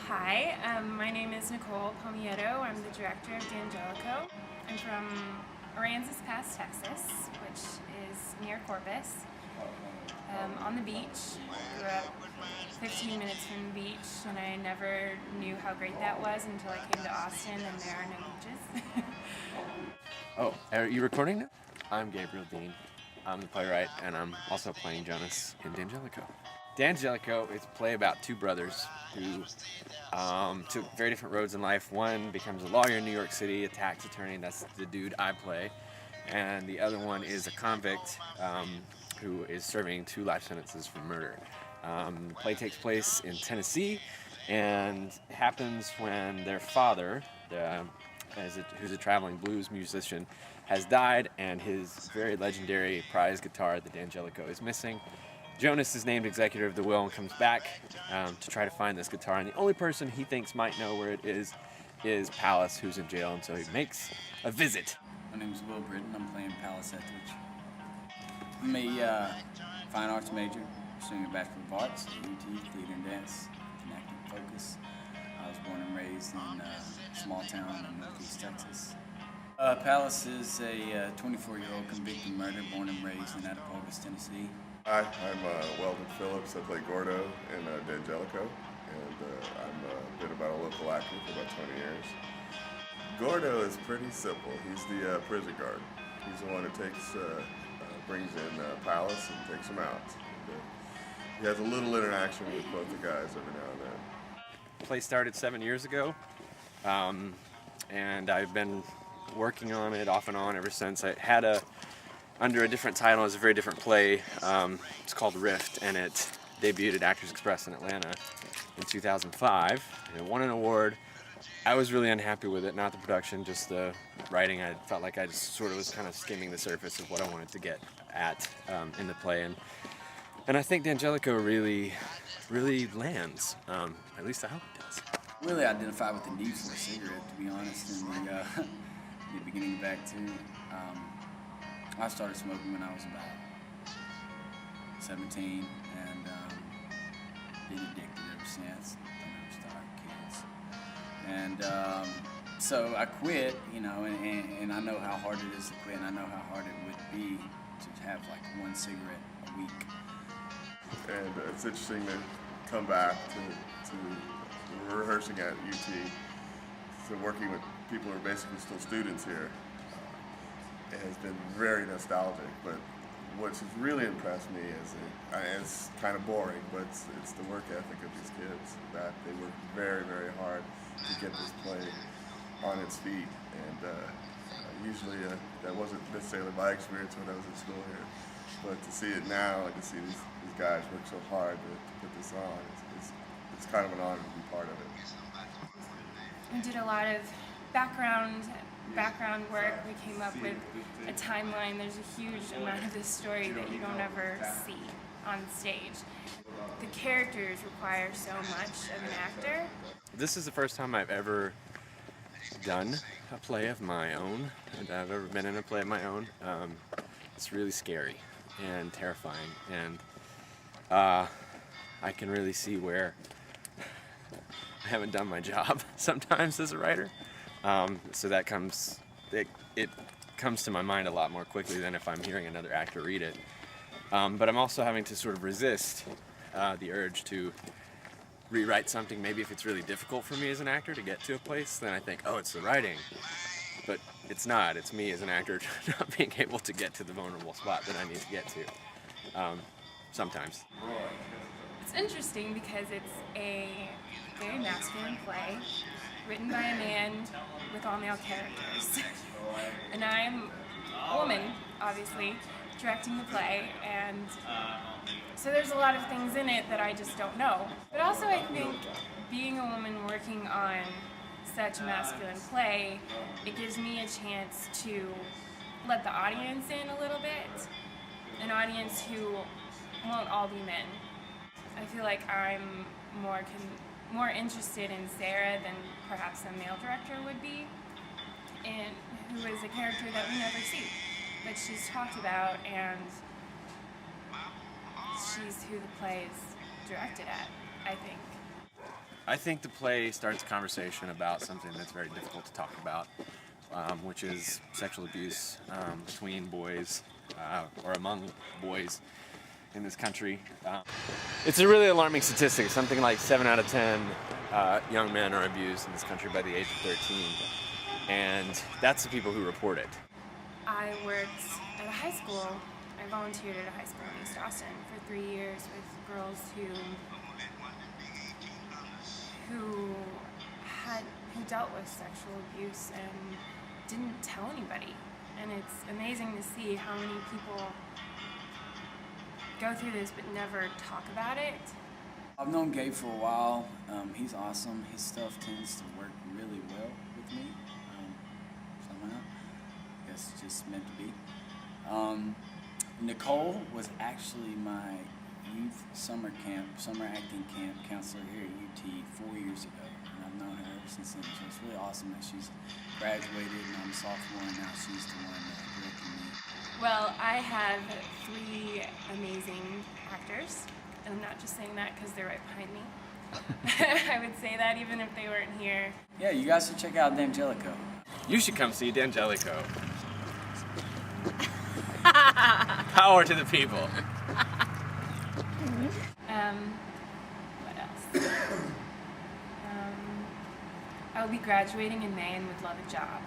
Hi, my name is Nicole Palmiero. I'm the director of D'Angelico. I'm from Aransas Pass, Texas, which is near Corpus, on the beach. Grew up 15 minutes from the beach, and I never knew how great that was until I came to Austin, and there are no beaches. Oh, are you recording now? I'm Gabriel Dean. I'm the playwright, and I'm also playing Jonas in D'Angelico. D'Angelico is a play about two brothers who took very different roads in life. One becomes a lawyer in New York City, a tax attorney, that's the dude I play. And the other one is a convict who is serving 2 life sentences for murder. The play takes place in Tennessee and happens when their father, who's a traveling blues musician, has died, and his very legendary prize guitar, the D'Angelico, is missing. Jonas is named executor of the will and comes back to try to find this guitar, and the only person he thinks might know where it is Pallas, who's in jail, and so he makes a visit. My name is Will Britton. I'm playing Pallas Etheridge. I'm a fine arts major, pursuing a Bachelor of Arts at UT, Theater and Dance, with an acting focus. I was born and raised in a small town in northeast Texas. Pallas is a 24-year-old convicted murderer, born and raised in Attapolis, Tennessee. Hi, I'm Weldon Phillips. I play Gordo in D'Angelico, and I've been about a local actor for about 20 years. Gordo is pretty simple. He's the prison guard. He's the one who brings in Pallas and takes him out. He has a little interaction with both the guys every now and then. The play started 7 years ago, and I've been working on it off and on ever since. I had under a different title. It's a very different play. It's called Rift, and it debuted at Actors Express in Atlanta in 2005. And it won an award. I was really unhappy with it, not the production, just the writing. I felt like I just sort of was kind of skimming the surface of what I wanted to get at in the play. And I think D'Angelico really lands. At least I hope it does. Really identified with the need for a cigarette, to be honest, in the beginning back to. I started smoking when I was about 17, and been addicted ever since. Don't ever start, kids. And so I quit, and I know how hard it is to quit, and I know how hard it would be to have like 1 cigarette a week. And it's interesting to come back to rehearsing at UT, to working with people who are basically still students here. It has been very nostalgic, but what's really impressed me is it's kind of boring, but it's the work ethic of these kids, that they work very, very hard to get this play on its feet. And usually that wasn't necessarily my experience when I was in school here, but to see it now and to see these guys work so hard to put this on, it's kind of an honor to be part of it. We did a lot of background work. We came up with a timeline. There's a huge amount of this story that you don't ever see on stage. The characters require so much of an actor. This is the first time I've ever done a play of my own, and I've ever been in a play of my own. It's really scary and terrifying, and I can really see where I haven't done my job sometimes as a writer. So that it comes to my mind a lot more quickly than if I'm hearing another actor read it. But I'm also having to sort of resist the urge to rewrite something. Maybe if it's really difficult for me as an actor to get to a place, then I think, oh, it's the writing. But it's not. It's me as an actor not being able to get to the vulnerable spot that I need to get to. Sometimes. It's interesting because it's a very masculine play written by a man with all male characters. And I'm a woman, obviously, directing the play, and so there's a lot of things in it that I just don't know. But also I think being a woman working on such a masculine play, it gives me a chance to let the audience in a little bit, an audience who won't all be men. I feel like I'm more interested in Sarah than perhaps a male director would be, and who is a character that we never see, but she's talked about, and she's who the play is directed at, I think. I think the play starts a conversation about something that's very difficult to talk about, which is sexual abuse between boys or among boys in this country. It's a really alarming statistic. Something like 7 out of 10 young men are abused in this country by the age of 13. And that's the people who report it. I worked at a high school. I volunteered at a high school in East Austin for 3 years with girls who dealt with sexual abuse and didn't tell anybody. And it's amazing to see how many people go through this but never talk about it. I've known Gabe for a while. He's awesome. His stuff tends to work really well with me. Somehow. I guess it's just meant to be. Nicole was actually my youth summer acting camp counselor here at UT 4 years ago. And I've known her ever since then. So it's really awesome that she's graduated and I'm a sophomore and now she's the one directing me. Well, I have 3 amazing actors. And I'm not just saying that because they're right behind me. I would say that even if they weren't here. Yeah, you guys should check out D'Angelico. You should come see D'Angelico. Power to the people. What else? I'll be graduating in May and would love a job.